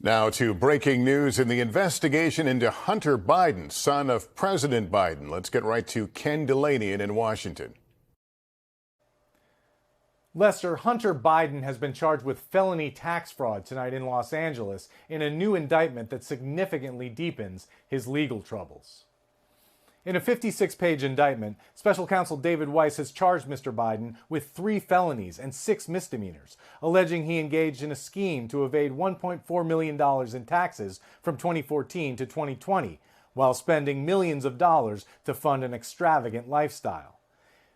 Now to breaking news in the investigation into Hunter Biden, son of President Biden. Let's get right to Ken Dilianian in Washington. Lester, Hunter Biden has been charged with felony tax fraud tonight in Los Angeles in a new indictment that significantly deepens his legal troubles. In a 56-page indictment, Special Counsel David Weiss has charged Mr. Biden with 3 felonies and 6 misdemeanors, alleging he engaged in a scheme to evade $1.4 million in taxes from 2014 to 2020, while spending millions of dollars to fund an extravagant lifestyle.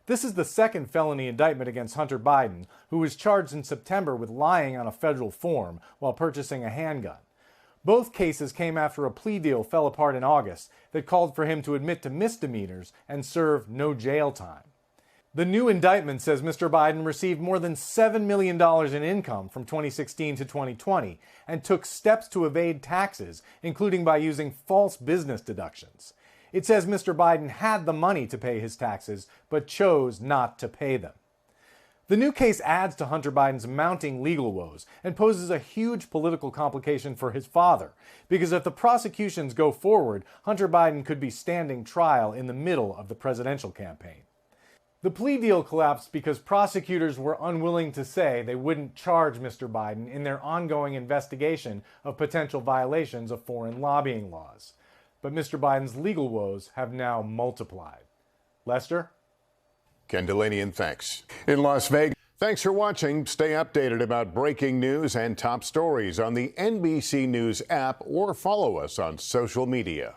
This is the second felony indictment against Hunter Biden, who was charged in September with lying on a federal form while purchasing a handgun. Both cases came after a plea deal fell apart in August that called for him to admit to misdemeanors and serve no jail time. The new indictment says Mr. Biden received more than $7 million in income from 2016 to 2020 and took steps to evade taxes, including by using false business deductions. It says Mr. Biden had the money to pay his taxes, but chose not to pay them. The new case adds to Hunter Biden's mounting legal woes and poses a huge political complication for his father, because if the prosecutions go forward, Hunter Biden could be standing trial in the middle of the presidential campaign. The plea deal collapsed because prosecutors were unwilling to say they wouldn't charge Mr. Biden in their ongoing investigation of potential violations of foreign lobbying laws. But Mr. Biden's legal woes have now multiplied. Lester? Ken Dilianian, thanks. In Las Vegas, thanks for watching. Stay updated about breaking news and top stories on the NBC News app or follow us on social media.